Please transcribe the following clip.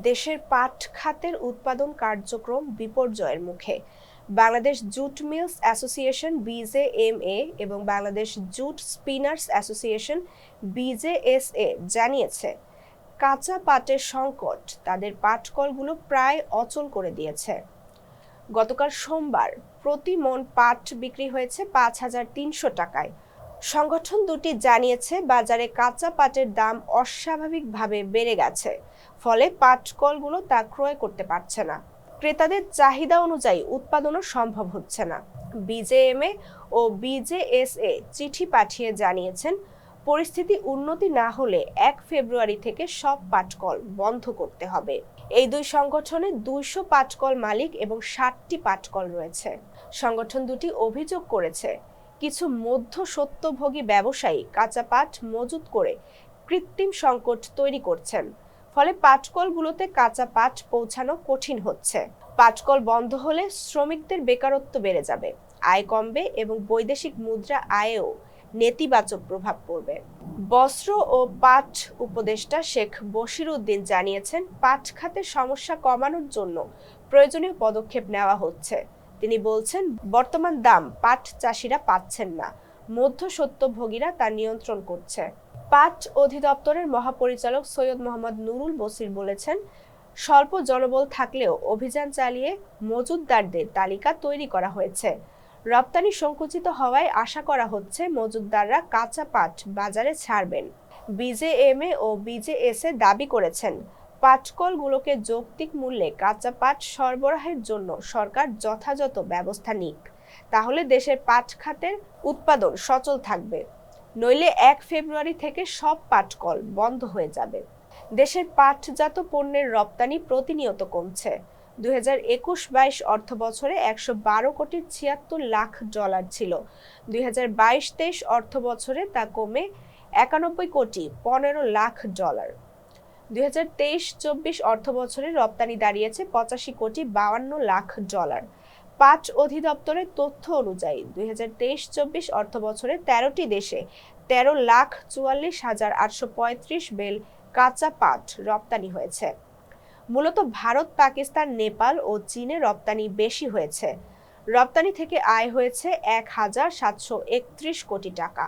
দেশের পাট খাতের উৎপাদন কার্যক্রম বিপর্যয়ের মুখে। বাংলাদেশ জুট মিলস অ্যাসোসিয়েশন (বিজেএমএ) এবং বাংলাদেশ জুট স্পিনার্স অ্যাসোসিয়েশন (বিজেএসএ) জানিয়েছে, কাঁচা পাটের সংকট তাদের পাটকলগুলো প্রায় অচল করে দিয়েছে। গতকাল সোমবার প্রতি মণ পাট বিক্রি হয়েছে ৫,৩০০ টাকায়। সংগঠন দুটি জানিয়েছে, বাজারে কাঁচা পাটের দাম অস্বাভাবিকভাবে বেড়ে গেছে, ফলে পাটকলগুলো তা ক্রয় করতে পারছে না। ক্রেতাদের চাহিদা অনুযায়ী উৎপাদনও সম্ভব হচ্ছে না। বিজেএমএ ও বিজেএসএ চিঠি পাঠিয়ে জানিয়েছেন, পরিস্থিতি উন্নতি না হলে ১ ফেব্রুয়ারি থেকে সব পাটকল বন্ধ করতে হবে। এই দুই সংগঠনে ২০০ পাটকল মালিক এবং ৬০টি পাটকল রয়েছে। সংগঠন দুটি অভিযোগ করেছে, কিছু মধ্যস্বত্বভোগী ব্যবসায়ী কাঁচা পাট মজুত করে কৃত্রিম সংকট তৈরি করছেন, ফলে পাটকলগুলোতে কাঁচা পাট পৌঁছানো কঠিন হচ্ছে। পাটকল বন্ধ হলে শ্রমিকদের বেকারত্ব বেড়ে যাবে, আয় কমবে এবং বৈদেশিক মুদ্রা আয়েও নেতিবাচক প্রভাব পড়বে। বস্ত্র ও পাট উপদেষ্টা শেখ বশির উদ্দিন জানিয়েছেন, পাট খাতের সমস্যা কমানোর জন্য প্রয়োজনীয় পদক্ষেপ নেওয়া হচ্ছে। তিনি বলছেন, বর্তমান দাম পাট চাষিরা পাচ্ছেন না, মধ্যস্বত্বভোগীরা তা নিয়ন্ত্রণ করছে। পাট অধিদপ্তরের মহাপরিচালক সৈয়দ মোহাম্মদ নুরুল বশির বলেছেন, স্বল্প জনবল থাকলেও অভিযান চালিয়ে মজুতদারদের তালিকা তৈরি করা হয়েছে। রপ্তানি সংকুচিত হওয়ায় আশা করা হচ্ছে মজুতদাররা কাঁচা পাট বাজারে ছাড়বেন। বিজেএমএ ও বিজেএসএ দাবি করেছেন, পাটকলগুলোকে যৌক্তিক মূল্যে কাঁচা পাট সরবরাহের জন্য সরকার যথাযথ ব্যবস্থা নিক, তাহলে দেশের পাট খাতের উৎপাদন সচল থাকবে। নইলে ১ ফেব্রুয়ারি থেকে সব পাটকল বন্ধ হয়ে যাবে। দেশের পাটজাত পণ্যের রপ্তানি প্রতিনিয়ত কমছে। ২০২১-২২ অর্থবছরে ১১২ কোটি ৭৬ লাখ ডলার ছিল। ২০২২-২৩ অর্থবছরে তা কমে ৯১ কোটি ১৫ লাখ ডলার। ২০২৩-২৪ অর্থবছরে রপ্তানি দাঁড়িয়েছে ৮৫ কোটি ৫২ লাখ ডলার। পাট অধিদপ্তরের তথ্য অনুযায়ী ২০২৩-২৪ অর্থবছরে ১৩টি দেশে ১৩,৪৪,৮৩৫ বেল কাঁচা পাট রপ্তানি হয়েছে। মূলত ভারত, পাকিস্তান, নেপাল ও চীনে রপ্তানি বেশি হয়েছে। রপ্তানি থেকে আয় হয়েছে ১,৭৩১ কোটি টাকা।